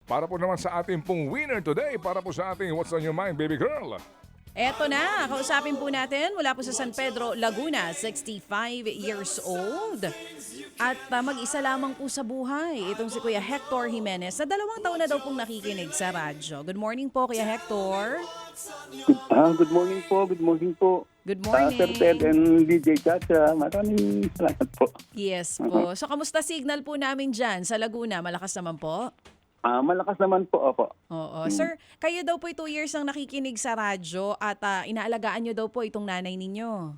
para po naman sa ating pong winner today, para po sa ating What's on Your Mind, baby girl. Eto na, kausapin po natin mula po sa San Pedro, Laguna, 65 years old. At mag-isa lamang po sa buhay, itong si Kuya Hector Jimenez na 2 taon na daw pong nakikinig sa radyo. Good morning po, Kuya Hector. Good morning po, good morning po. Good Sir Ted morning. and DJ Chacha, maraming salamat po. Yes po. So, kamusta signal po namin dyan sa Laguna? Malakas naman po? Malakas naman po, opo. Oo. Sir, kayo daw po 2 years ang nakikinig sa radyo at inaalagaan nyo daw po itong nanay ninyo.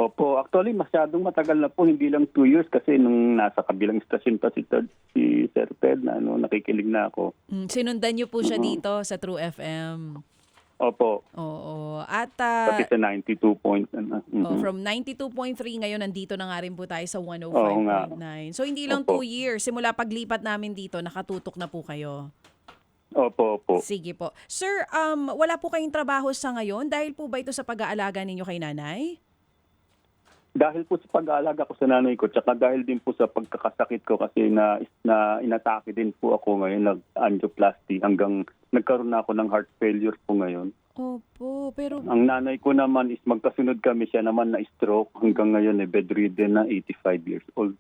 Opo, actually masyadong matagal na po, hindi lang 2 years kasi nung nasa kabilang stasyon pa si Sir Ted na nakikinig na ako. Sinundan nyo po siya dito sa True FM. Opo, Oo. At pati sa 92 point. from 92.3 ngayon nandito na nga rin po tayo sa Oo nga. 105.9. So hindi lang Opo. 2 years. Simula paglipat namin dito, nakatutok na po kayo. Opo. Sige po. Sir, wala po kayong trabaho sa ngayon dahil po ba ito sa pag-aalaga ninyo kay nanay? Dahil po sa pag-aalaga ko sa nanay ko, tsaka dahil din po sa pagkakasakit ko kasi na inatake din po ako ngayon, nag-angioplasty hanggang nagkaroon na ako ng heart failure po ngayon. Opo, pero Ang nanay ko naman is magkasunod kami, siya naman na stroke hanggang ngayon bedridden na 85 years old.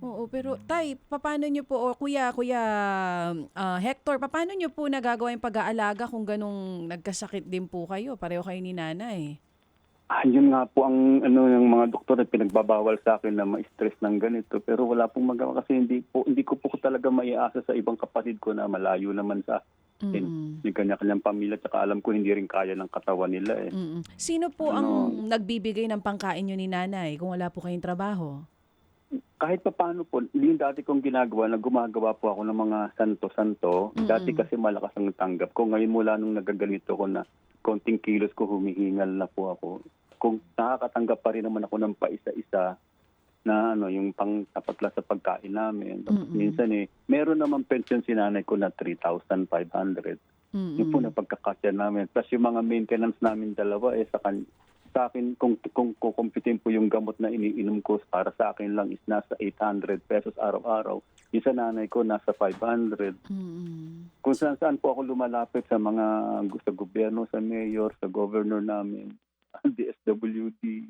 oo, pero tay, paano nyo po, o kuya Hector, paano nyo po nagagawa yung pag-aalaga kung ganong nagkasakit din po kayo? Pareho kayo ni nanay. Yun nga po ang yung mga doktor na pinagbabawal sa akin na ma-stress ng ganito, pero wala pong magawa kasi hindi ko po talaga maiasa sa ibang kapatid ko na malayo naman sa akin. May kanya-kanyang pamilya, tsaka alam ko hindi rin kaya ng katawan nila eh. Sino po ang nagbibigay ng pangkain nyo ni nanay kung wala po kayong trabaho? Kahit pa paano po, yung dati kong ginagawa na gumagawa po ako ng mga santo-santo. Dati kasi malakas ang tanggap ko. Ngayon mula nung nagaganito ko na konting kilos ko, humihingal na po ako. Kung nakakatanggap pa rin naman ako ng paisa-isa na yung pang-tapat lang sa pagkain namin. Minsan meron naman pension si nanay ko na 3,500. Yung po na pagkakasya namin. Plus yung mga maintenance namin dalawa sa akin, kung kukumpitin po yung gamot na iniinom ko, para sa akin lang is nasa 800 pesos araw-araw. Yung sa nanay ko, nasa 500. Kung saan po ako lumalapit sa sa gobyerno, sa mayor, sa governor namin, DSWD,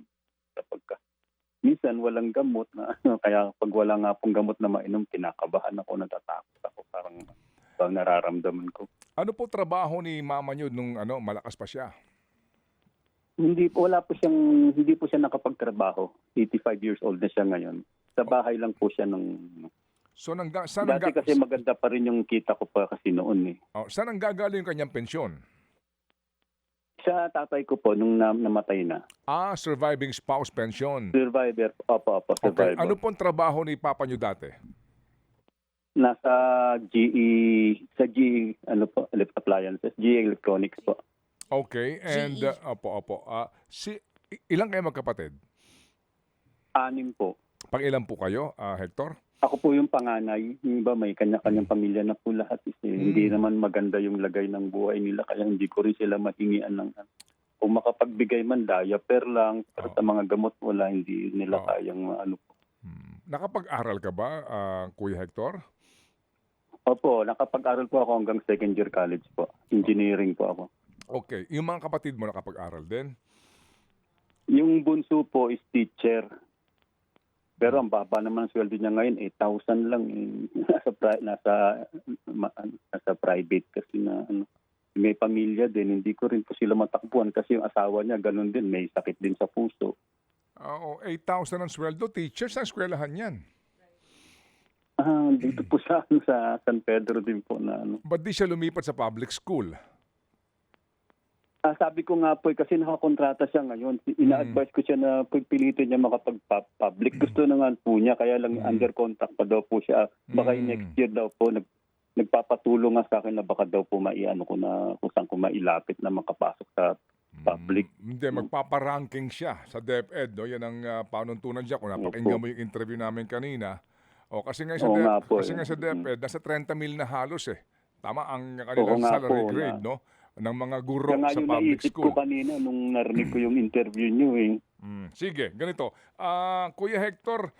minsan walang gamot na kaya pag wala nga pong gamot na mainom, kinakabahan ako, natatakot ako, parang nararamdaman ko. Ano po trabaho ni mama nyo nung malakas pa siya? Hindi po siya nakapagtrabaho. 85 years old na siya ngayon. Sa bahay lang po siya So, dati kasi maganda pa rin yung kita ko pa kasi noon eh. saan ang gagaling yung kanyang pensyon? Sa tatay ko po nung namatay na. Surviving spouse pension. Survivor. Opo, Okay. survivor. Ano pong trabaho ni papa nyo dati? Nasa GE appliances, GE Electronics po. Okay. And, GE. opo. Ilang kayo magkapatid? 6 po. Pang ilan po kayo, Hector? Ako po yung panganay. Yung iba may kanya-kanyang pamilya na po lahat. Hindi naman maganda yung lagay ng buhay nila. Kaya hindi ko rin sila mahingian ng kung makapagbigay man, diaper lang. Pero sa mga gamot wala, hindi nila kayang po. Nakapag-aral ka ba, Kuya Hector? Opo, nakapag-aral po ako hanggang second year college po. Engineering po ako. Okay. Yung mga kapatid mo nakapag-aral din? Yung bunso po is teacher. Pero ang baba naman sweldo niya ngayon, 8,000 lang. Nasa private kasi na may pamilya din. Hindi ko rin po sila matakbuhan kasi yung asawa niya ganun din. May sakit din sa puso. 8,000 ang sweldo. Teachers ang eskwelahan yan. Dito po sa San Pedro din po na Ba't di siya lumipat sa public school? Sabi ko nga po, kasi nakakontrata siya ngayon. Ina-advise ko siya na pilitin niya makapag-public. Gusto na nga po niya, kaya lang under contract pa daw po siya. Baka next year daw po, nagpapatulong nga sa akin na baka daw po maiano ko na kung saan ko mailapit na makapasok sa public. Hindi, magpaparanking siya sa DepEd. No? Yan ang panuntunan siya. Kung napakinggan mo yung interview namin kanina. Kasi nga sa DepEd, nasa 30 mil na halos eh. Tama ang kanilang salary grade, no? Ng mga guro sa public school. Ko kanina nung narinig ko yung interview niyo eh. Sige, ganito. Kuya Hector,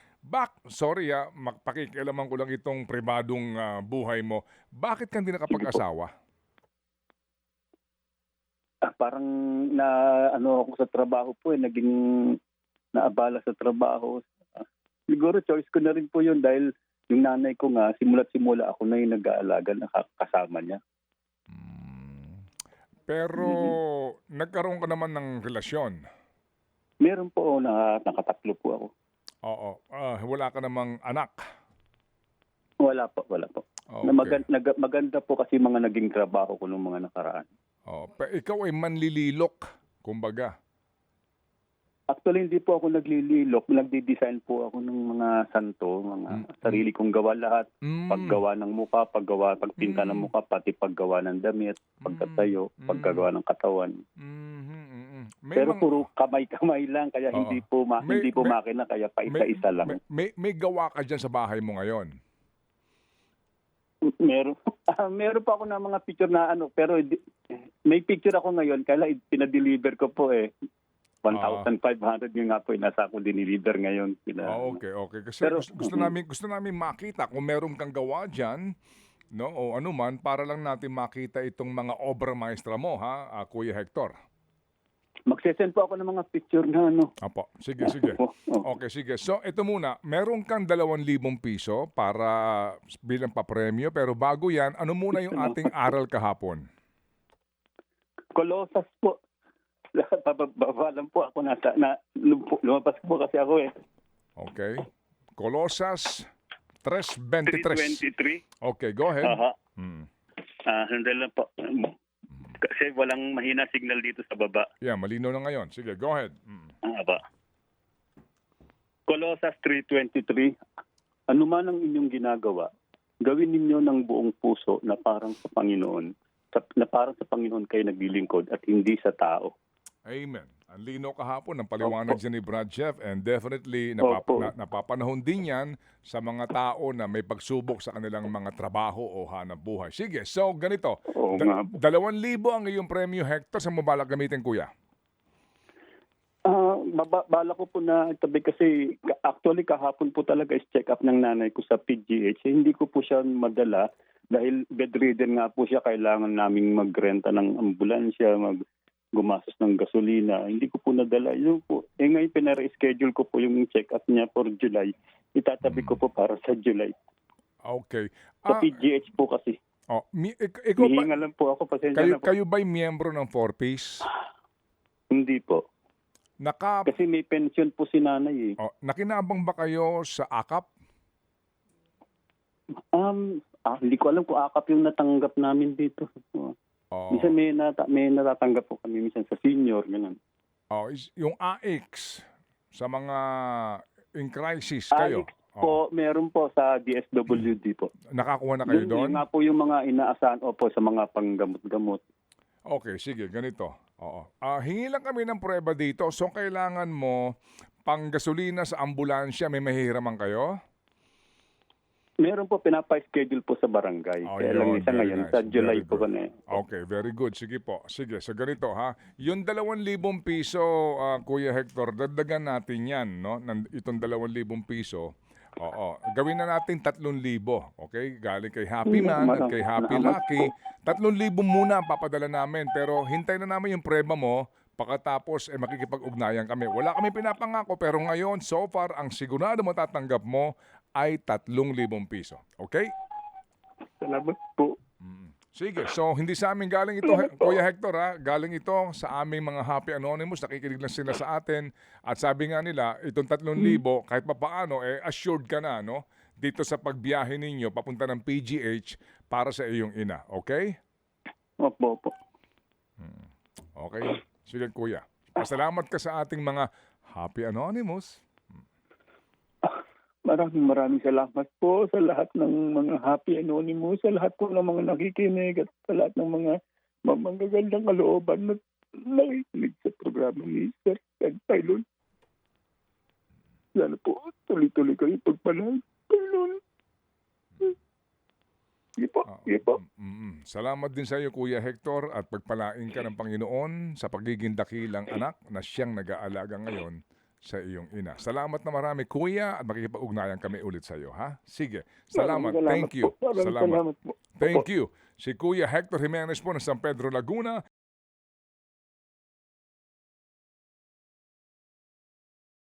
Sorry pakikialaman ko lang itong pribadong buhay mo. Bakit ka hindi nakapag-asawa? Parang na ano ako sa trabaho po naging naabala sa trabaho. Siguro choice ko na rin po yun dahil yung nanay ko nga, simula't simula ako na yung nag-aalaga na kasama niya. Pero nagkaroon ka naman ng relasyon. Meron po nakatatlo po ako. Oo. Wala ka namang anak. Wala po. Okay. Maganda po kasi mga naging trabaho ko nung mga nakaraan. Ikaw ay manlililok, kumbaga. Actually, hindi po ako naglililok. Nagdi-design po ako ng mga santo, mga sarili kong gawa lahat. Paggawa ng mukha, pagpinta ng mukha, pati paggawa ng damit, pagkatayo, paggagawa ng katawan. Pero puro kamay-kamay lang, kaya hindi po makina, kaya paisa-isa lang. May gawa ka dyan sa bahay mo ngayon? Meron pa ako ng mga picture na pero may picture ako ngayon, kaya pinadeliver ko po 1,500 yung nga po nasa ako diniliver ngayon. Okay. Kasi Pero, gusto namin makita kung meron kang gawa dyan, no? O ano man, para lang natin makita itong mga obra maestra mo, ha, Kuya Hector. Magsesend po ako ng mga picture na Apo, sige. Okay, sige. So, ito muna, meron kang 2,000 piso para bilang papremyo, pero bago yan, ano muna yung ating aral kahapon? Colossus po. Babalan po ako lumabas po kasi ako Okay. Colossus 3:23. 3:23. Okay, go ahead. Sandali lang po. Kasi walang mahina signal dito sa baba. Yeah, malinaw na ngayon. Sige, go ahead. Colossus 3:23. Ano man ang inyong ginagawa, gawin ninyo ng buong puso na parang sa Panginoon. Na parang sa Panginoon kayo naglilingkod at hindi sa tao. Amen. Ang linaw kahapon ng paliwanag dyan ni Brad Jeff, and definitely napapanahon din yan sa mga tao na may pagsubok sa kanilang mga trabaho o hanap buhay. Sige, so ganito. 2,000 ang iyong premyo, Hector. Saan mo balak gamitin, kuya? Bala ko po na tabi kasi actually kahapon po talaga is check up ng nanay ko sa PGH. Hindi ko po siya madala dahil bedridden nga po siya. Kailangan naming magrenta ng ambulansya, gumastos ng gasolina. Hindi ko po nadala. Yun po. Ngayon pinare-schedule ko po yung check-up niya for July. Itatabi ko po para sa July. Okay. Sa PGH po kasi. Hihinga lang po ako. Pasensya na po. Kayo ba'y miyembro ng 4Piece? Hindi po. Kasi may pension po si nanay Nakinabang ba kayo sa AKAP? Hindi ko alam kung akap yung natanggap namin dito. Minsan may natatanggap po kami minsan sa senior, ganun. Yung AX, sa mga in crisis kayo? AX po, meron po sa DSWD po. Nakakuha na kayo doon? Yun nga po yung mga inaasahan po sa mga panggamot-gamot. Okay, sige, ganito. Hingi lang kami ng prueba dito. So, kailangan mo pang gasolina sa ambulansya, may mahihiraman kayo? Meron po, pinapa-schedule po sa barangay. Kaya lang isa ngayon, sa July po ba na Okay, very good. Sige po. Sige, so ganito ha. Yung 2,000 piso, Kuya Hector, dagdagan natin yan, no? Itong 2,000 piso. Gawin na natin 3,000. Okay? Galing kay Happy Man at kay Happy Lucky. 3,000 muna ang papadala namin. Pero hintay na namin yung preba mo. Pagkatapos, makikipag-ugnayan kami. Wala kami pinapangako, pero ngayon, so far, ang sigurado matatanggap mo ay 3,000 piso. Okay? Salamat po. Sige, so hindi sa amin galing ito, Kuya Hector, ha? Galing ito sa aming mga Happy Anonymous. Nakikinig lang sila sa atin. At sabi nga nila, itong 3,000, kahit papaano, assured ka na, no? Dito sa pagbiyahe ninyo, papunta ng PGH para sa iyong ina. Okay? Opo. Okay. Sige, Kuya. Pasalamat ka sa ating mga Happy Anonymous. Maraming salamat po sa lahat ng mga Happy Anonymous, sa lahat po ng mga nakikinig at sa lahat ng mga magagandang kalooban na nakikinig sa programa ni Sir Ted Tylon. Sana po, tuloy-tuloy kayo pagpalang. Tylon. Sige po. Salamat din sa iyo, Kuya Hector, at pagpalain ka ng Panginoon sa pagiging dakilang anak na siyang nag-aalaga ngayon sa iyong ina. Salamat na marami, Kuya, at makikipag-ugnayan kami ulit sa iyo, ha? Sige. Salamat. Thank you. Salamat po. Thank you. Si Kuya Hector Jimenez po ng San Pedro, Laguna.